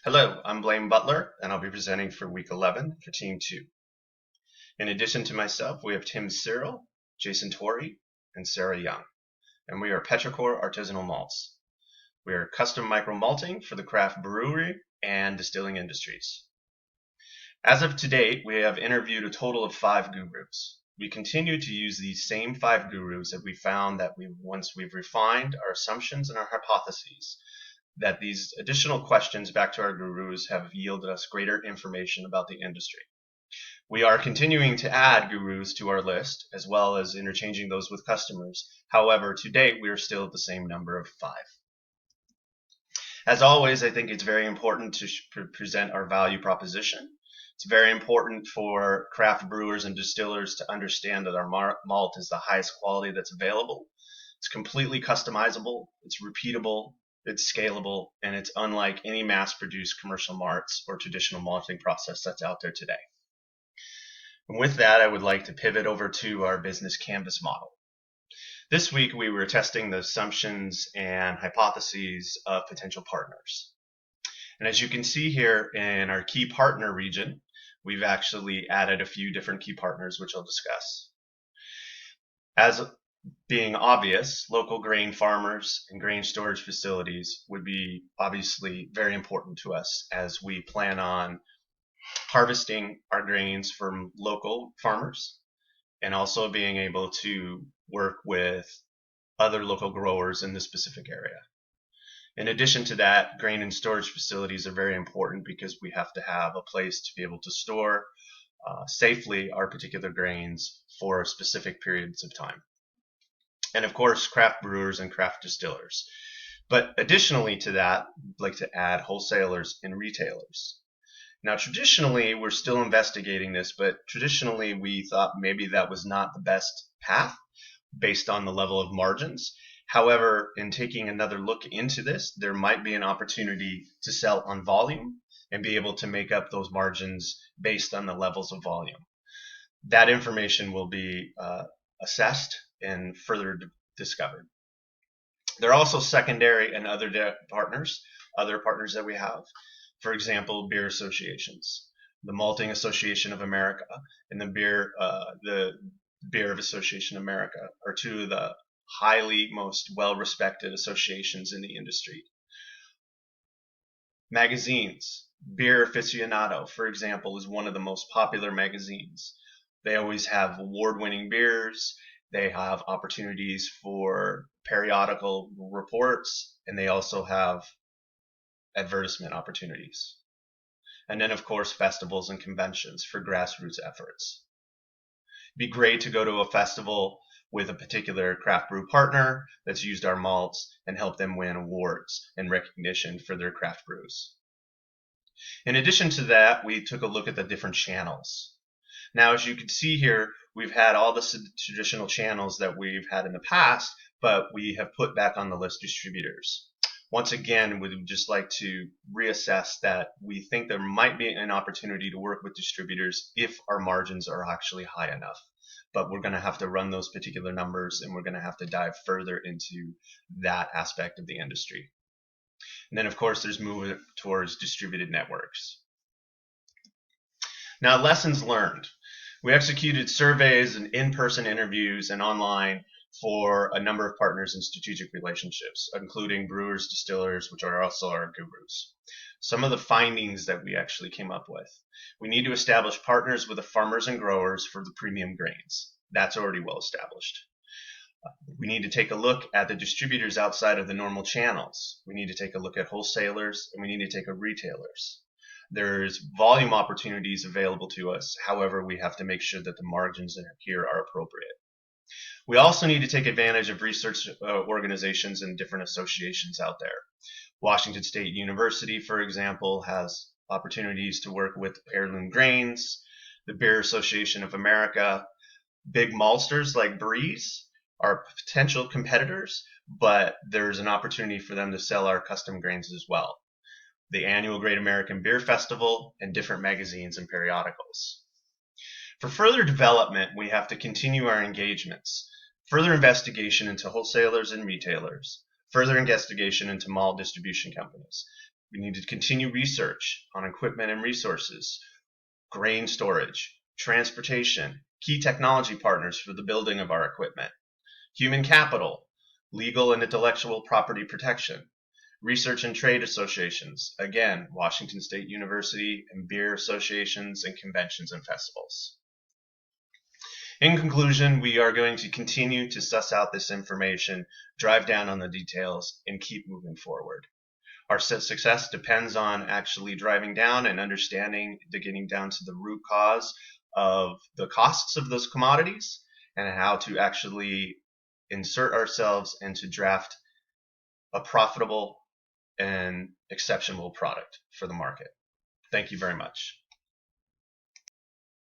Hello, I'm Blaine Butler, and I'll be presenting for Week 11 for Team 2. In addition to myself, we have Tim Cyril, Jason Torrey, and Sarah Young, and we are Petrichor Artisanal Malts. We are custom micro malting for the craft brewery and distilling industries. As of to date, we have interviewed a total of 5 gurus. We continue to use these same 5 gurus that we found that once we've refined our assumptions and our hypotheses, that these additional questions back to our gurus have yielded us greater information about the industry. We are continuing to add gurus to our list, as well as interchanging those with customers. However, to date, we are still at the same number of 5. As always, I think it's very important to present our value proposition. It's very important for craft brewers and distillers to understand that our malt is the highest quality that's available. It's completely customizable, it's repeatable, it's scalable, and it's unlike any mass-produced commercial malts or traditional malting process that's out there today. And with that, I would like to pivot over to our business canvas model. This week, we were testing the assumptions and hypotheses of potential partners. And as you can see here in our key partner region, we've actually added a few different key partners, which I'll discuss. As being obvious, local grain farmers and grain storage facilities would be obviously very important to us as we plan on harvesting our grains from local farmers and also being able to work with other local growers in the specific area. In addition to that, grain and storage facilities are very important because we have to have a place to be able to store safely our particular grains for specific periods of time. And of course, craft brewers and craft distillers. But additionally to that, I'd like to add wholesalers and retailers. Now, traditionally, we're still investigating this, but traditionally we thought maybe that was not the best path based on the level of margins. However, in taking another look into this, there might be an opportunity to sell on volume and be able to make up those margins based on the levels of volume. That information will be assessed and further discovered. There are also secondary and other partners that we have. For example, beer associations. The Malting Association of America and the Beer Association of America are two of the most well-respected associations in the industry. Magazines. Beer Aficionado, for example, is one of the most popular magazines. They always have award-winning beers. They have opportunities for periodical reports, and they also have advertisement opportunities. And then, of course, festivals and conventions for grassroots efforts. It'd be great to go to a festival with a particular craft brew partner that's used our malts and help them win awards and recognition for their craft brews. In addition to that, we took a look at the different channels. Now, as you can see here, we've had all the traditional channels that we've had in the past, but we have put back on the list distributors. Once again, we'd just like to reassess that we think there might be an opportunity to work with distributors if our margins are actually high enough. But we're going to have to run those particular numbers, and we're going to have to dive further into that aspect of the industry. And then, of course, there's movement towards distributed networks. Now, lessons learned. We executed surveys and in-person interviews and online for a number of partners and strategic relationships, including brewers, distillers, which are also our gurus. Some of the findings that we actually came up with. We need to establish partners with the farmers and growers for the premium grains. That's already well established. We need to take a look at the distributors outside of the normal channels. We need to take a look at wholesalers, and we need to take a retailers. There's volume opportunities available to us. However, we have to make sure that the margins here are appropriate. We also need to take advantage of research organizations and different associations out there. Washington State University, for example, has opportunities to work with Heirloom Grains, the Beer Association of America. Big maltsters like Breeze are potential competitors, but there's an opportunity for them to sell our custom grains as well. The annual Great American Beer Festival, and different magazines and periodicals. For further development, we have to continue our engagements, further investigation into wholesalers and retailers, further investigation into malt distribution companies, We need to continue research on equipment and resources, grain storage, transportation, key technology partners for the building of our equipment, human capital, legal and intellectual property protection, research and trade associations, again, Washington State University and beer associations and conventions and festivals. In conclusion, we are going to continue to suss out this information, drive down on the details, and keep moving forward. Our success depends on actually driving down and understanding, getting down to the root cause of the costs of those commodities and how to actually insert ourselves and to draft a profitable and exceptional product for the market. Thank you very much.